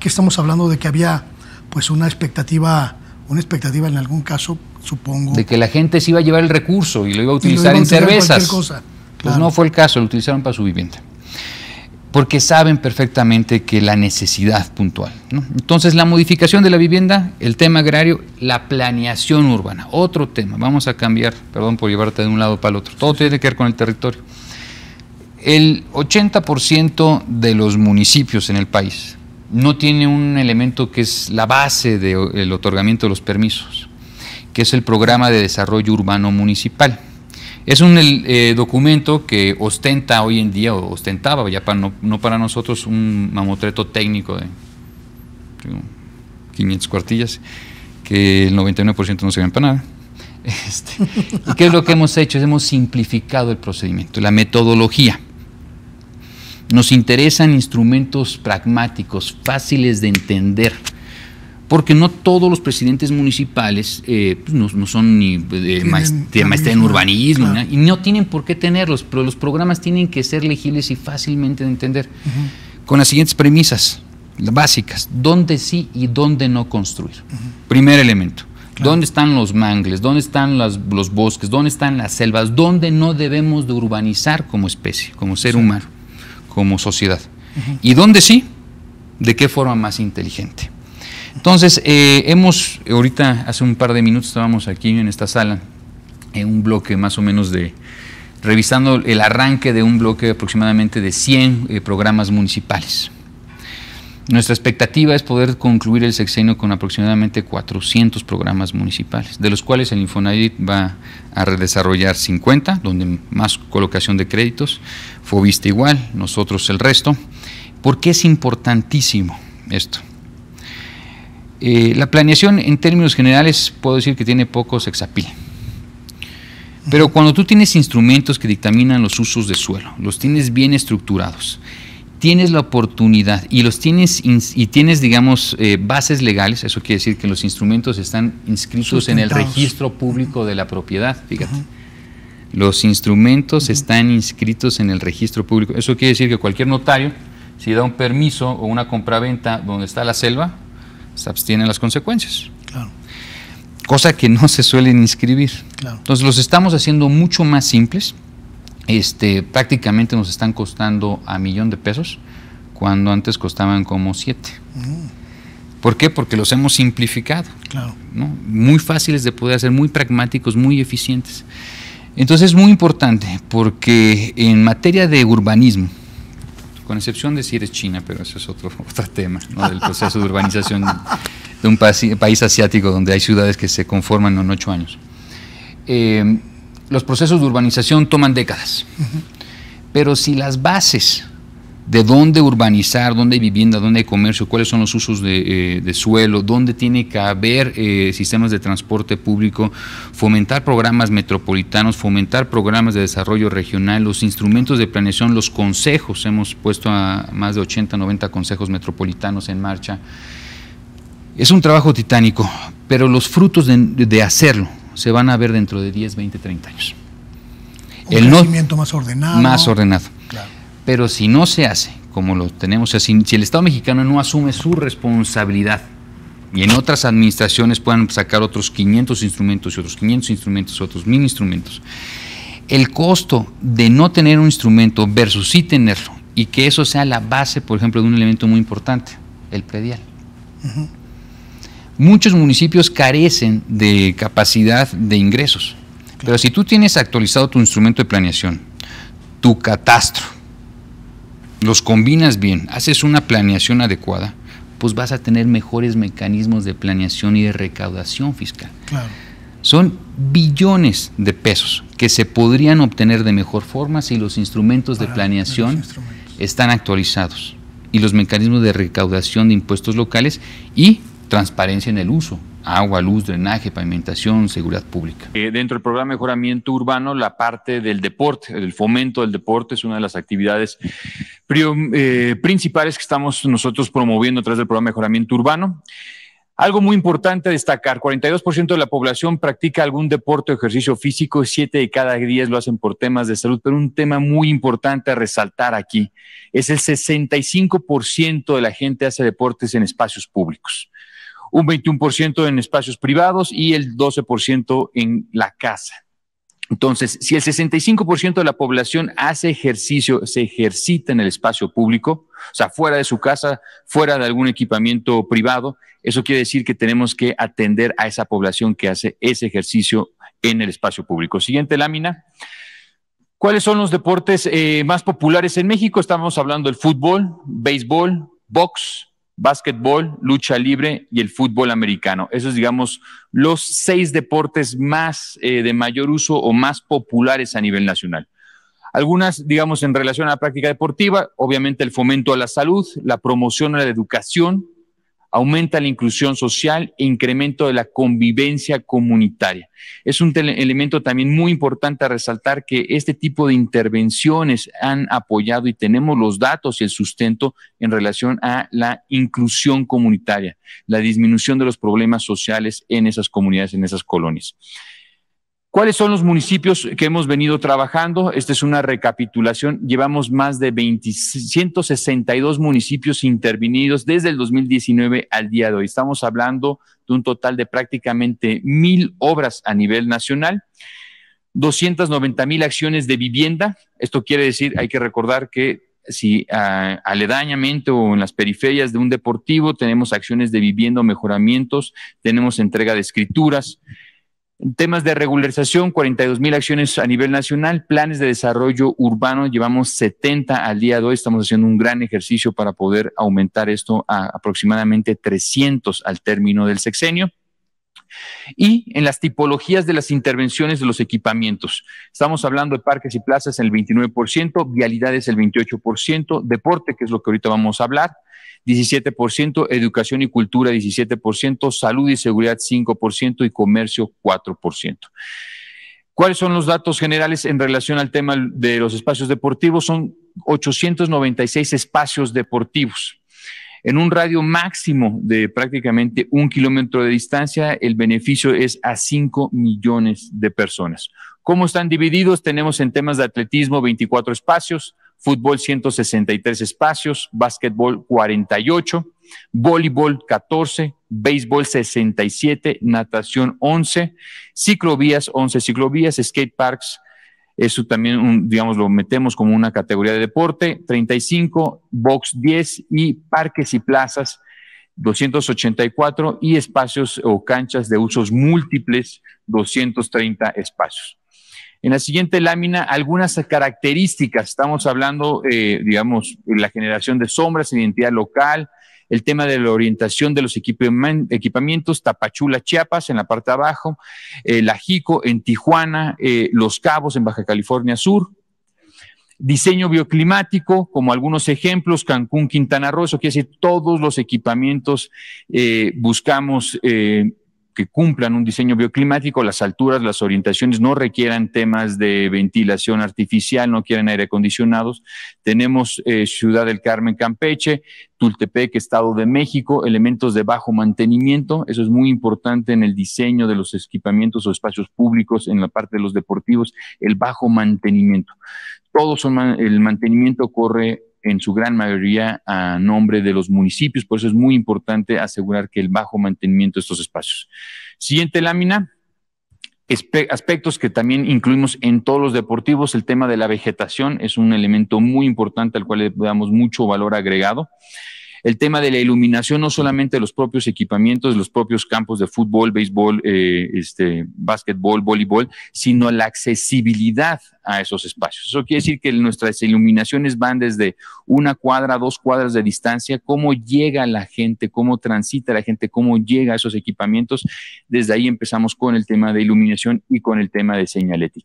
aquí estamos hablando de que había pues una expectativa en algún caso, supongo. De que la gente se iba a llevar el recurso y lo iba a utilizar en cervezas. Cosa. Pues claro. No fue el caso, lo utilizaron para su vivienda. Porque saben perfectamente que la necesidad puntual, ¿no? Entonces, la modificación de la vivienda, el tema agrario, la planeación urbana, otro tema. Vamos a cambiar, perdón por llevarte de un lado para el otro. Todo tiene que ver con el territorio. El 80% de los municipios en el país no tiene un elemento que es la base del otorgamiento de los permisos, que es el Programa de Desarrollo Urbano Municipal. Es un documento que ostenta hoy en día, o ostentaba ya no para nosotros, un mamotreto técnico de 500 cuartillas, que el 99% no sirven para nada. ¿Y qué es lo que hemos hecho? Hemos simplificado el procedimiento, la metodología. Nos interesan instrumentos pragmáticos, fáciles de entender, porque no todos los presidentes municipales no son ni de maestría en urbanismo, claro, y no tienen por qué tenerlos, pero los programas tienen que ser legibles y fácilmente de entender, con las siguientes premisas básicas: dónde sí y dónde no construir. Primer elemento, claro, dónde están los mangles, dónde están los bosques, dónde están las selvas, dónde no debemos de urbanizar como especie, como ser humano, como sociedad, y dónde sí, de qué forma más inteligente. Entonces, ahorita hace un par de minutos estábamos aquí en esta sala, en un bloque más o menos revisando el arranque de un bloque aproximadamente de 100 programas municipales. Nuestra expectativa es poder concluir el sexenio con aproximadamente 400 programas municipales, de los cuales el Infonavit va a redesarrollar 50, donde más colocación de créditos, Foviste igual, nosotros el resto. ¿Por qué es importantísimo esto? La planeación, en términos generales, puedo decir que tiene poco sex appeal. Pero cuando tú tienes instrumentos que dictaminan los usos de suelo, los tienes bien estructurados, tienes la oportunidad y tienes, digamos, bases legales, eso quiere decir que los instrumentos están inscritos en el registro público de la propiedad, fíjate. Los instrumentos están inscritos en el registro público. Eso quiere decir que cualquier notario, si da un permiso o una compraventa donde está la selva, se abstienen las consecuencias. Claro. Cosa que no se suelen inscribir. Claro. Entonces los estamos haciendo mucho más simples. Prácticamente nos están costando $1,000,000 de pesos, cuando antes costaban como 7. ¿Por qué? Porque los hemos simplificado. Claro. ¿No? Muy fáciles de poder hacer, muy pragmáticos, muy eficientes. Entonces es muy importante, porque en materia de urbanismo, con excepción de si eres China, pero eso es otro tema, ¿no? Del proceso de urbanización de un país asiático donde hay ciudades que se conforman en 8 años. Los procesos de urbanización toman décadas, pero si las bases de dónde urbanizar, dónde hay vivienda, dónde hay comercio, cuáles son los usos de suelo, dónde tiene que haber sistemas de transporte público, fomentar programas metropolitanos, fomentar programas de desarrollo regional, los instrumentos de planeación, los consejos, hemos puesto a más de 80, 90 consejos metropolitanos en marcha. Es un trabajo titánico, pero los frutos de hacerlo se van a ver dentro de 10, 20, 30 años. Un crecimiento más ordenado. Más ordenado. Claro. Pero si no se hace, como lo tenemos así, si el Estado mexicano no asume su responsabilidad, y en otras administraciones puedan sacar otros 500 instrumentos y otros 500 instrumentos, otros 1000 instrumentos, el costo de no tener un instrumento versus sí tenerlo, y que eso sea la base, por ejemplo, de un elemento muy importante, el predial. Muchos municipios carecen de capacidad de ingresos, pero si tú tienes actualizado tu instrumento de planeación, tu catastro, los combinas bien, haces una planeación adecuada, pues vas a tener mejores mecanismos de planeación y de recaudación fiscal. Claro. Son billones de pesos que se podrían obtener de mejor forma si los instrumentos de planeación están actualizados, y los mecanismos de recaudación de impuestos locales y transparencia en el uso: agua, luz, drenaje, pavimentación, seguridad pública. Dentro del programa de mejoramiento urbano, la parte del deporte, el fomento del deporte, es una de las actividades principales que estamos nosotros promoviendo a través del programa de mejoramiento urbano. Algo muy importante a destacar, 42% de la población practica algún deporte o ejercicio físico, 7 de cada 10 lo hacen por temas de salud, pero un tema muy importante a resaltar aquí es el 65% de la gente hace deportes en espacios públicos, un 21% en espacios privados y el 12% en la casa. Entonces, si el 65% de la población hace ejercicio, se ejercita en el espacio público, o sea, fuera de su casa, fuera de algún equipamiento privado, eso quiere decir que tenemos que atender a esa población que hace ese ejercicio en el espacio público. Siguiente lámina. ¿Cuáles son los deportes más populares en México? Estamos hablando del fútbol, béisbol, box, básquetbol, lucha libre y el fútbol americano. Esos, digamos, los 6 deportes más de mayor uso o más populares a nivel nacional. Algunas, digamos, en relación a la práctica deportiva, obviamente el fomento a la salud, la promoción a la educación, aumenta la inclusión social e incremento de la convivencia comunitaria. Es un elemento también muy importante a resaltar que este tipo de intervenciones han apoyado y tenemos los datos y el sustento en relación a la inclusión comunitaria, la disminución de los problemas sociales en esas comunidades, en esas colonias. ¿Cuáles son los municipios que hemos venido trabajando? Esta es una recapitulación. Llevamos más de 162 municipios intervenidos desde el 2019 al día de hoy. Estamos hablando de un total de prácticamente 1,000 obras a nivel nacional, 290,000 acciones de vivienda. Esto quiere decir, hay que recordar que si aledañamente o en las periferias de un deportivo tenemos acciones de vivienda o mejoramientos, tenemos entrega de escrituras. En temas de regularización, 42,000 acciones a nivel nacional, planes de desarrollo urbano, llevamos 70 al día de hoy, estamos haciendo un gran ejercicio para poder aumentar esto a aproximadamente 300 al término del sexenio. Y en las tipologías de las intervenciones de los equipamientos, estamos hablando de parques y plazas el 29%, vialidades el 28%, deporte, que es lo que ahorita vamos a hablar, 17%, educación y cultura 17%, salud y seguridad 5% y comercio 4%. ¿Cuáles son los datos generales en relación al tema de los espacios deportivos? Son 896 espacios deportivos. En un radio máximo de prácticamente 1 kilómetro de distancia, el beneficio es a 5 millones de personas. ¿Cómo están divididos? Tenemos en temas de atletismo 24 espacios, fútbol 163 espacios, básquetbol 48, voleibol 14, béisbol 67, natación 11, ciclovías 11 ciclovías, skate parks, eso también, digamos, lo metemos como una categoría de deporte, 35, box 10 y parques y plazas 284 y espacios o canchas de usos múltiples 230 espacios. En la siguiente lámina, algunas características. Estamos hablando, digamos, la generación de sombras, identidad local, el tema de la orientación de los equipamientos, Tapachula, Chiapas, en la parte de abajo, La Jico, en Tijuana, Los Cabos, en Baja California Sur. Diseño bioclimático, como algunos ejemplos, Cancún, Quintana Roo, eso quiere decir todos los equipamientos buscamos que cumplan un diseño bioclimático, las alturas, las orientaciones no requieran temas de ventilación artificial, no quieren aire acondicionados. Tenemos Ciudad del Carmen, Campeche, Tultepec, Estado de México, elementos de bajo mantenimiento. Eso es muy importante en el diseño de los equipamientos o espacios públicos, en la parte de los deportivos, el bajo mantenimiento. El mantenimiento corre en su gran mayoría a nombre de los municipios, por eso es muy importante asegurar que el bajo mantenimiento de estos espacios. Siguiente lámina, aspectos que también incluimos en todos los deportivos, el tema de la vegetación es un elemento muy importante al cual le damos mucho valor agregado. El tema de la iluminación, no solamente de los propios equipamientos, de los propios campos de fútbol, béisbol, básquetbol, voleibol, sino la accesibilidad a esos espacios. Eso quiere decir que nuestras iluminaciones van desde 1 cuadra, 2 cuadras de distancia, cómo llega la gente, cómo transita la gente, cómo llega a esos equipamientos. Desde ahí empezamos con el tema de iluminación y con el tema de señalética.